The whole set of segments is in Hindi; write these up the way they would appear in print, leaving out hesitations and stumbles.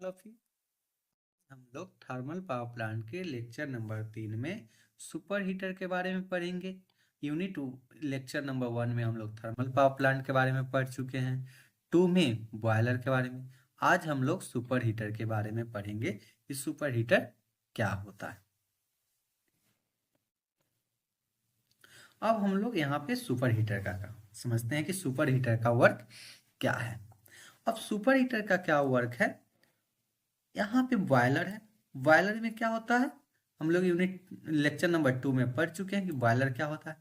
फिर हम लोग थर्मल पावर प्लांट के लेक्चर नंबर 3 में सुपर हीटर के बारे में पढ़ेंगे। यूनिट 2 लेक्चर नंबर 1 में हम लोग थर्मल पावर प्लांट के बारे में पढ़ चुके हैं। 2 में बॉयलर के बारे में। आज हम लोग सुपर हीटर के बारे में पढ़ेंगे कि सुपर हीटर क्या होता है। अब हम लोग यहाँ पे सुपर हीटर का समझते हैं कि सुपर हीटर का वर्क क्या है। अब सुपर हीटर का क्या वर्क है, यहाँ पे बॉयलर है। बॉयलर में क्या होता है, हम लोग यूनिट लेक्चर नंबर 2 में पढ़ चुके हैं कि बॉयलर क्या होता है।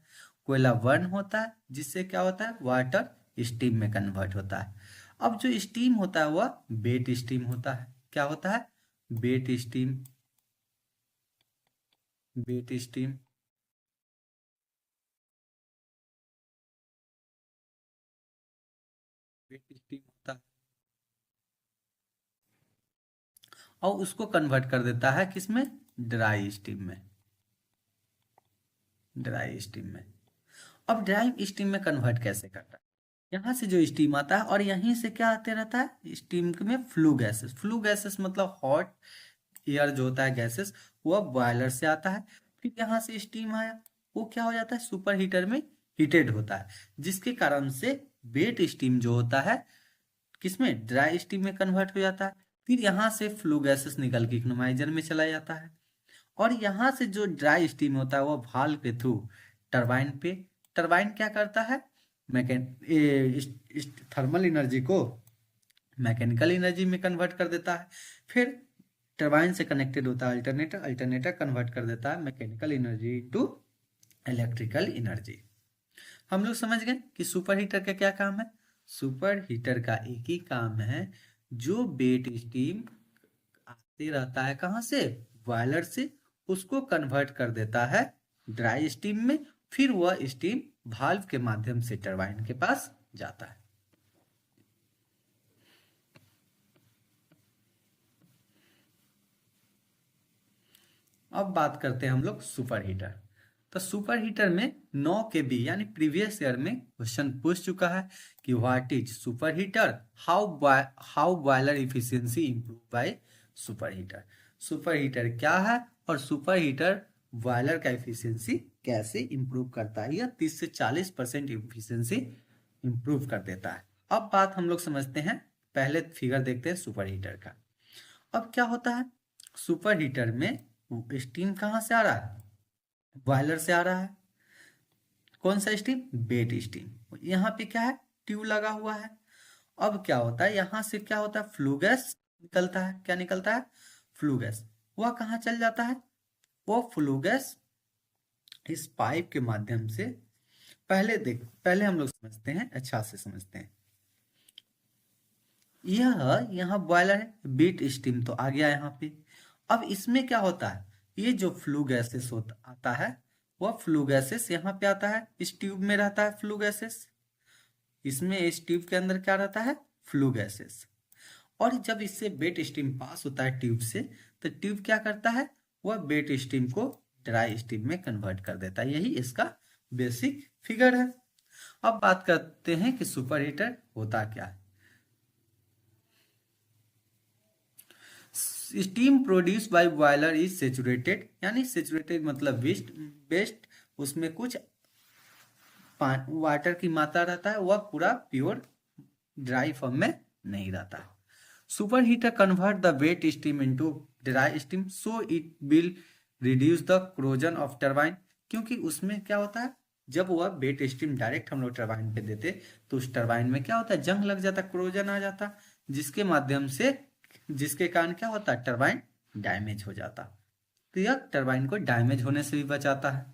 कोयला बर्न होता है जिससे क्या होता है, वाटर स्टीम में कन्वर्ट होता है। अब जो स्टीम होता है वह वेट स्टीम होता है। क्या होता है, wet steam. Wet steam wet steam होता है और उसको कन्वर्ट कर देता है किसमें, ड्राई स्टीम में। ड्राई स्टीम में। अब ड्राई स्टीम में कन्वर्ट कैसे करता है, यहाँ से जो स्टीम आता है और यहीं से क्या आते रहता है, स्टीम में फ्लू गैसेस। फ्लू गैसेस मतलब हॉट एयर जो होता है, गैसेस, वह बॉयलर से आता है। फिर यहाँ से स्टीम आया, वो क्या हो जाता है, सुपर हीटर में हीटेड होता है, जिसके कारण से वेट स्टीम जो होता है किसमें, ड्राई स्टीम में कन्वर्ट हो जाता है। फिर यहाँ से फ्लू गैसेस निकल के इकोनोमाइजर में चला जाता है और यहाँ से जो ड्राई स्टीम होता है वो वाल्व के थ्रू टरबाइन पे। टरबाइन क्या करता है, थर्मल एनर्जी को मैकेनिकल एनर्जी में कन्वर्ट कर देता है। फिर टरबाइन से कनेक्टेड होता है अल्टरनेटर, अल्टरनेटर कन्वर्ट कर देता है mechanical energy to electrical energy. हम लोग समझ गए कि सुपर हीटर का क्या काम है। सुपर हीटर का एक ही काम है, जो वेट स्टीम आते रहता है कहाँ से, बॉयलर से, उसको कन्वर्ट कर देता है ड्राई स्टीम में। फिर वह स्टीम वाल्व के माध्यम से टरबाइन के पास जाता है। अब बात करते हैं हम लोग सुपर हीटर। तो सुपर हीटर में 9 के बी यानी प्रीवियस ईयर में क्वेश्चन पूछ चुका है कि what is super heater, how boiler efficiency improve by super heater. Super heater क्या है और सुपर हीटर बॉयलर का इफिशियंसी कैसे इंप्रूव करता है। यह 30 से 40% इफिशियंसी इंप्रूव कर देता है। अब बात हम लोग समझते हैं, पहले फिगर देखते हैं सुपर हीटर का। अब क्या होता है, सुपर हीटर में स्टीम कहाँ से आ रहा है, बॉयलर से आ रहा है। कौन सा स्टीम, वेट स्टीम। यहाँ पे क्या है, ट्यूब लगा हुआ है। अब क्या होता है, यहाँ से क्या होता है, फ्लू गैस निकलता है। क्या निकलता है, फ्लू गैस। वह कहाँ चल जाता है, वो फ्लू गैस इस पाइप के माध्यम से, पहले हम लोग समझते हैं, अच्छा से समझते हैं। यह यहाँ बॉयलर है, वेट स्टीम तो आ गया यहाँ पे। अब इसमें क्या होता है, ये जो फ्लू गैसेस होता आता है, वह फ्लू गैसेस यहाँ पे आता है, इस ट्यूब में रहता है फ्लू गैसेस। इसमें इस ट्यूब के अंदर क्या रहता है, फ्लू गैसेस। और जब इससे वेट स्टीम पास होता है ट्यूब से, तो ट्यूब क्या करता है, वह वेट स्टीम को ड्राई स्टीम में कन्वर्ट कर देता है। यही इसका बेसिक फिगर है। अब बात करते हैं कि सुपर हीटर होता क्या है। Steam produce by boiler is saturated, यानी सेचुरेटेड मतलब वेस्ट बेस्ट, उसमें कुछ वाटर की मात्रा रहता है, वह पूरा प्योर ड्राई फॉर्म में नहीं रहता। Super heater convert the wet steam into dry steam so it will reduce the corrosion of turbine. क्योंकि उसमें क्या होता है, जब वह वेट स्टीम डायरेक्ट हम लोग टरबाइन पे देते तो उस टरबाइन में क्या होता है, जंग लग जाता, क्रोजन आ जाता, जिसके माध्यम से, जिसके कारण क्या होता है, टरबाइन डैमेज हो जाता। तो यह टरबाइन को डैमेज होने से भी बचाता है।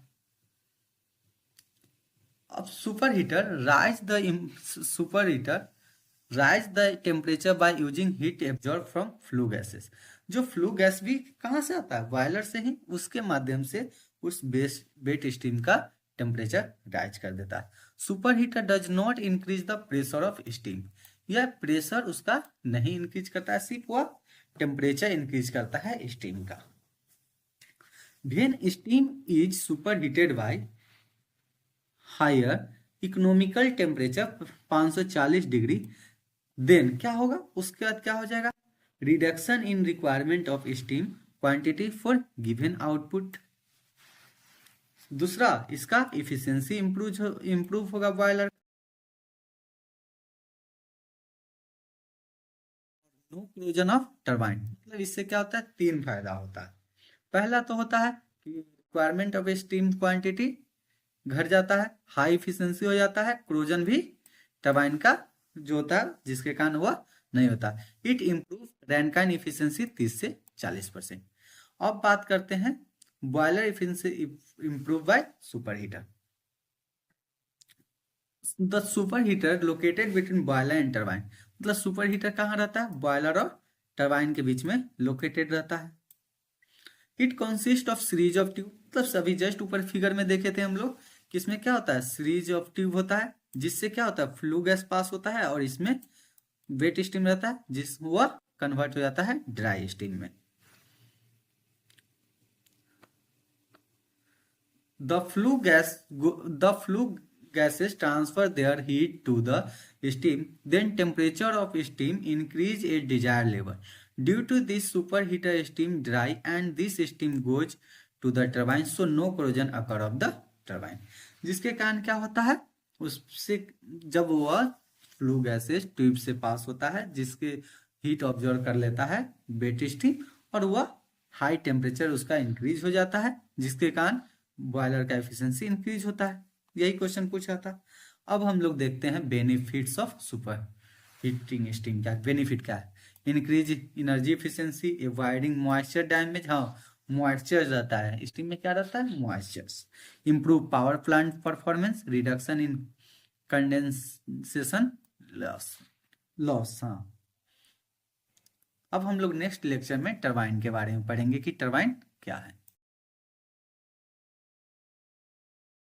अब super heater rise the temperature by using heat absorb from flue gases. जो फ्लू गैस भी कहाँ से आता है, बॉयलर से ही, उसके माध्यम से उस वेट स्टीम का टेम्परेचर राइज कर देता है। Super heater does not increase the pressure of steam. यह प्रेशर उसका नहीं इंक्रीज करता है, सिर्फ वह टेम्परेचर इंक्रीज करता है स्टीम का। When steam is super heated by higher economical temperature 540 degree, then क्या होगा, उसके बाद क्या हो जाएगा, reduction in requirement of steam quantity for given output. दूसरा, इसका इफिशियंसी इंप्रूव होगा boiler. No corrosion of turbine, मतलब इससे क्या होता है, 3 फायदा होता है। पहला तो होता है कि रिक्वायरमेंट ऑफ स्टीम क्वांटिटी घट जाता है, हाई इफिशियंसी हो जाता है, क्लोजन भी टरबाइन का जो होता है जिसके कारण वह नहीं होता। इट इम्प्रूव रैनकाइन इफिशियंसी 30 से 40%। अब बात करते हैं boiler efficiency improve by super heater. The super heater located between boiler and turbine, मतलब सुपर हीटर कहाँ रहता है, बॉयलर और टरबाइन के बीच में लोकेटेड रहता है। It consist of series of tube, मतलब सभी जस्ट ऊपर फिगर में देखे थे हम लोग कि इसमें क्या होता है, सीरीज ऑफ ट्यूब होता है, जिससे क्या होता है, फ्लू गैस पास होता है और इसमें वेट स्टीम रहता है, जिस वह कन्वर्ट हो जाता है ड्राई स्टीम में। The flue gases transfer their heat to the steam. Then temperature of steam increase at desired level. Due to this, superheater steam dry and this steam goes to the turbine, so no corrosion occur of the turbine. जिसके कारण क्या होता है, उससे जब वह फ्लू गैसेस ट्यूब से पास होता है, जिसके हीट ऑब्जर्व कर लेता है वेट स्टीम, और वह हाई टेम्परेचर उसका इंक्रीज हो जाता है, जिसके कारण बॉयलर का एफिशिएंसी इंक्रीज होता है। यही क्वेश्चन पूछा था। अब हम लोग देखते हैं benefits of super heating steam. क्या बेनिफिट क्या है, increase energy efficiency, avoiding moisture damage, हाँ मॉइस्चर रहता है स्टीम में, क्या रहता है moistures, improve power plant performance, reduction in condensation loss. हाँ, अब हम लोग नेक्स्ट लेक्चर में टरबाइन के बारे में पढ़ेंगे कि टरबाइन क्या है।